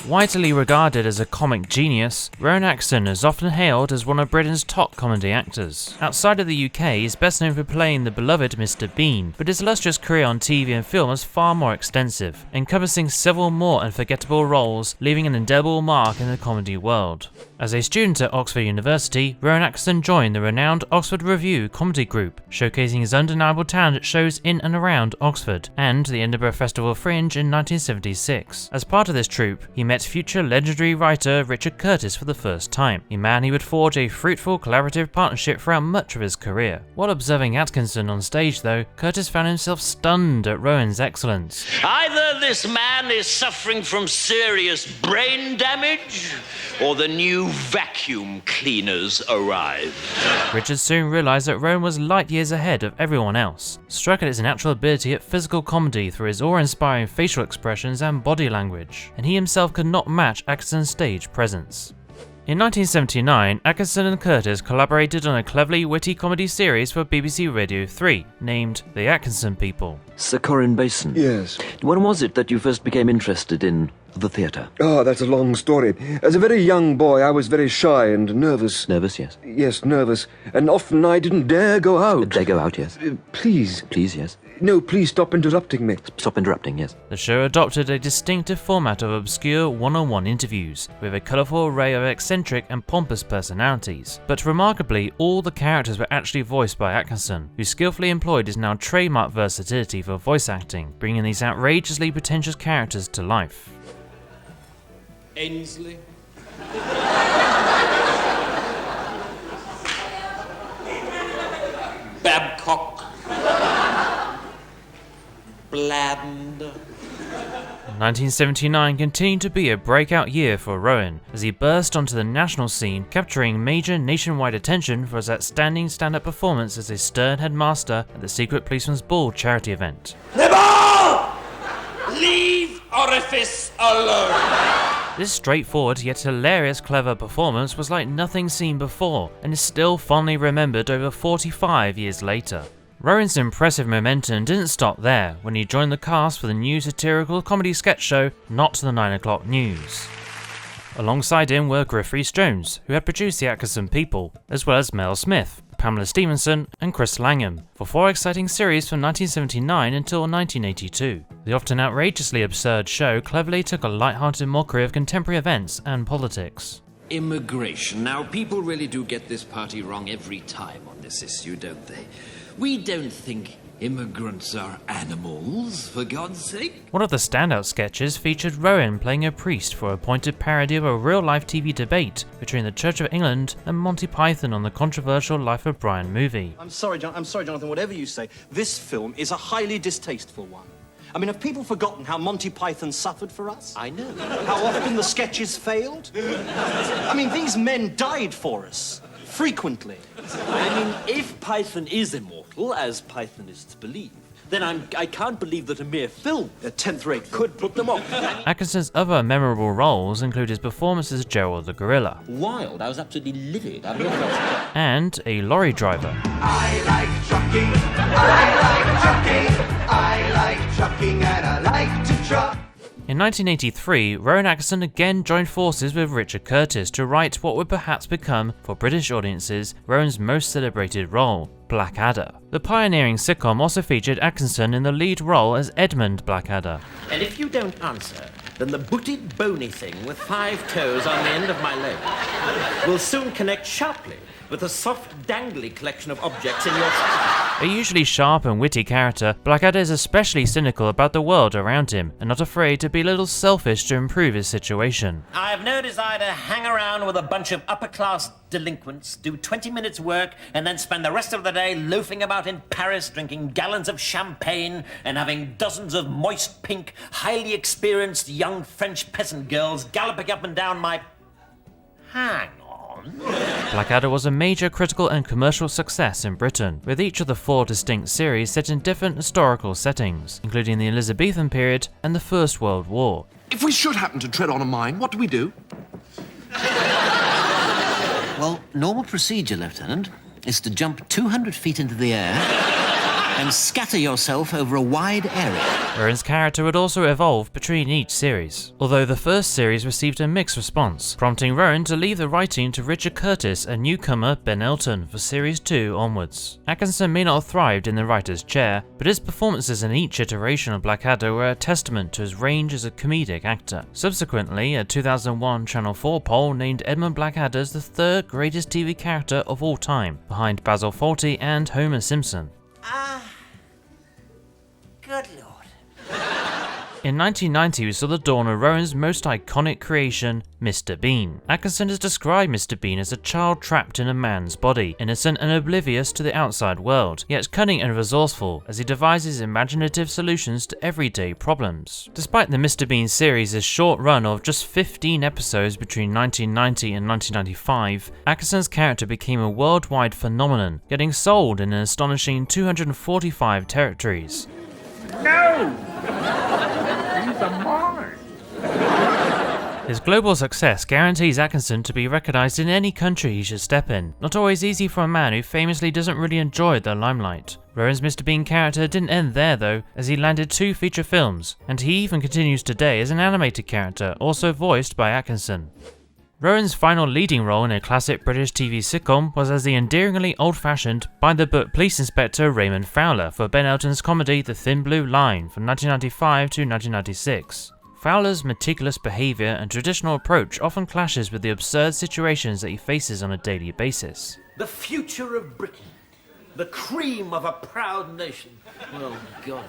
Widely regarded as a comic genius, Rowan Atkinson is often hailed as one of Britain's top comedy actors. Outside of the UK, he is best known for playing the beloved Mr Bean, but his illustrious career on TV and film is far more extensive, encompassing several more unforgettable roles, leaving an indelible mark in the comedy world. As a student at Oxford University, Rowan Atkinson joined the renowned Oxford Revue comedy group, showcasing his undeniable talent at shows in and around Oxford, and the Edinburgh Festival Fringe in 1976. As part of this troupe, he met future legendary writer Richard Curtis for the first time, a man he would forge a fruitful collaborative partnership throughout much of his career. While observing Atkinson on stage though, Curtis found himself stunned at Rowan's excellence. Either this man is suffering from serious brain damage, or the new vacuum cleaners arrived. Richard soon realised that Rowan was light years ahead of everyone else, struck at his natural ability at physical comedy through his awe-inspiring facial expressions and body language, and he himself could not match Atkinson's stage presence. In 1979, Atkinson and Curtis collaborated on a cleverly witty comedy series for BBC Radio 3, named The Atkinson People. Sir Corin Basin? Yes. When was it that you first became interested in the theatre? Oh, that's a long story. As a very young boy, I was very shy and nervous. Nervous, yes. Yes, nervous. And often I didn't dare go out. Dare go out, yes. Please. Please, yes. No, please stop interrupting me. Stop interrupting, yes. The show adopted a distinctive format of obscure one-on-one interviews, with a colourful array of eccentric and pompous personalities. But remarkably, all the characters were actually voiced by Atkinson, who skillfully employed his now trademark versatility for voice acting, bringing these outrageously pretentious characters to life. Ainsley. Babcock. Bland. 1979 continued to be a breakout year for Rowan, as he burst onto the national scene, capturing major nationwide attention for his outstanding stand-up performance as a stern headmaster at the Secret Policeman's Ball charity event. Nibble! Leave orifice alone! This straightforward yet hilarious clever performance was like nothing seen before, and is still fondly remembered over 45 years later. Rowan's impressive momentum didn't stop there when he joined the cast for the new satirical comedy sketch show Not the 9 O'Clock News. Alongside him were Griff Rhys Jones, who had produced the Atkinson People, as well as Mel Smith, Pamela Stephenson and Chris Langham, for 4 exciting series from 1979 until 1982. The often outrageously absurd show cleverly took a light-hearted mockery of contemporary events and politics. Immigration. Now, people really do get this party wrong every time on this issue, don't they? We don't think immigrants are animals, for God's sake. One of the standout sketches featured Rowan playing a priest for a pointed parody of a real-life TV debate between the Church of England and Monty Python on the controversial Life of Brian movie. I'm sorry, Jonathan, whatever you say, this film is a highly distasteful one. I mean, have people forgotten how Monty Python suffered for us? I know. How often the sketches failed? I mean, these men died for us. Frequently. I mean, if Python is immortal, as Pythonists believe, then I can't believe that a mere film, A 10th-rate could put them off. Atkinson's other memorable roles include his performance as Gerard the Gorilla. Wild, I was absolutely livid. And a lorry driver. I like trucking, I like trucking, and I like to truck. In 1983, Rowan Atkinson again joined forces with Richard Curtis to write what would perhaps become, for British audiences, Rowan's most celebrated role, Blackadder. The pioneering sitcom also featured Atkinson in the lead role as Edmund Blackadder. And if you don't answer, then the booted bony thing with 5 toes on the end of my leg will soon connect sharply with a soft, dangly collection of objects in your stomach. A usually sharp and witty character, Blackadder is especially cynical about the world around him, and not afraid to be a little selfish to improve his situation. I have no desire to hang around with a bunch of upper-class delinquents, do 20 minutes work, and then spend the rest of the day loafing about in Paris, drinking gallons of champagne, and having dozens of moist pink, highly experienced young French peasant girls galloping up and down my... Hang on. Blackadder was a major critical and commercial success in Britain, with each of the 4 distinct series set in different historical settings, including the Elizabethan period and the First World War. If we should happen to tread on a mine, what do we do? Well, normal procedure, Lieutenant, is to jump 200 feet into the air and scatter yourself over a wide area. Rowan's character would also evolve between each series, although the first series received a mixed response, prompting Rowan to leave the writing to Richard Curtis and newcomer Ben Elton for series 2 onwards. Atkinson may not have thrived in the writer's chair, but his performances in each iteration of Blackadder were a testament to his range as a comedic actor. Subsequently, a 2001 Channel 4 poll named Edmund Blackadder as the third greatest TV character of all time, behind Basil Fawlty and Homer Simpson. Good Lord. In 1990, we saw the dawn of Rowan's most iconic creation, Mr Bean. Atkinson has described Mr Bean as a child trapped in a man's body, innocent and oblivious to the outside world, yet cunning and resourceful as he devises imaginative solutions to everyday problems. Despite the Mr Bean series' short run of just 15 episodes between 1990 and 1995, Atkinson's character became a worldwide phenomenon, getting sold in an astonishing 245 territories. No! He's a Mars. His global success guarantees Atkinson to be recognised in any country he should step in. Not always easy for a man who famously doesn't really enjoy the limelight. Rowan's Mr Bean character didn't end there though, as he landed 2 feature films, and he even continues today as an animated character, also voiced by Atkinson. Rowan's final leading role in a classic British TV sitcom was as the endearingly old-fashioned, by-the-book police inspector Raymond Fowler for Ben Elton's comedy The Thin Blue Line from 1995 to 1996. Fowler's meticulous behaviour and traditional approach often clashes with the absurd situations that he faces on a daily basis. The future of Britain. The cream of a proud nation. Well, God.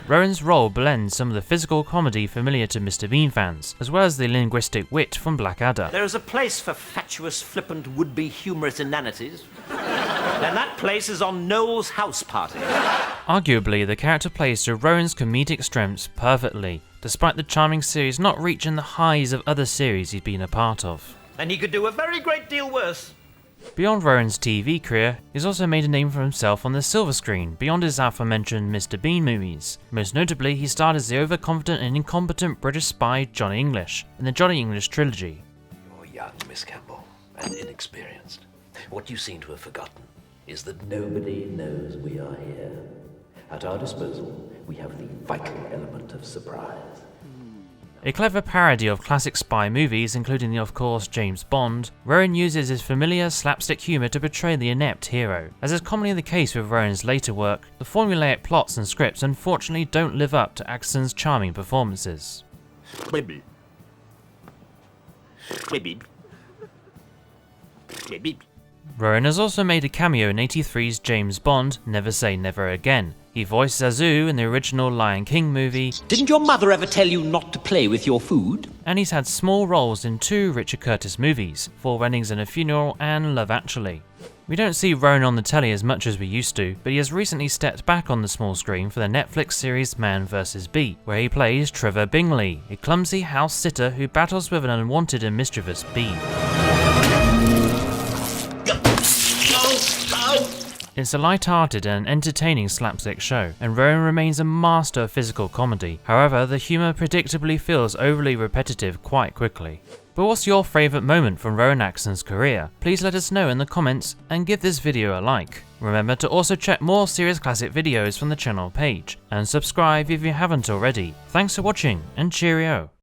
Rowan's role blends some of the physical comedy familiar to Mr Bean fans, as well as the linguistic wit from Blackadder. There is a place for fatuous, flippant, would-be humorous inanities. And that place is on Noel's house party. Arguably, the character plays to Rowan's comedic strengths perfectly, despite the charming series not reaching the highs of other series he's been a part of. And he could do a very great deal worse. Beyond Rowan's TV career, he's also made a name for himself on the silver screen beyond his aforementioned Mr Bean movies. Most notably, he starred as the overconfident and incompetent British spy Johnny English in the Johnny English trilogy. You're young, Miss Campbell, and inexperienced. What you seem to have forgotten is that nobody knows we are here. At our disposal, we have the vital element of surprise. A clever parody of classic spy movies, including the of course James Bond, Rowan uses his familiar slapstick humour to portray the inept hero. As is commonly the case with Rowan's later work, the formulaic plots and scripts unfortunately don't live up to Atkinson's charming performances. Baby. Baby. Baby. Rowan has also made a cameo in 83's James Bond, Never Say Never Again. He voiced Zazu in the original Lion King movie. Didn't your mother ever tell you not to play with your food? And he's had small roles in 2 Richard Curtis movies, 4 Weddings and a Funeral and Love Actually. We don't see Rowan on the telly as much as we used to, but he has recently stepped back on the small screen for the Netflix series Man vs. Bee, where he plays Trevor Bingley, a clumsy house sitter who battles with an unwanted and mischievous bee. It's a light-hearted and entertaining slapstick show, and Rowan remains a master of physical comedy. However, the humour predictably feels overly repetitive quite quickly. But what's your favourite moment from Rowan Atkinson's career? Please let us know in the comments and give this video a like. Remember to also check more Serious Classic videos from the channel page, and subscribe if you haven't already. Thanks for watching, and cheerio!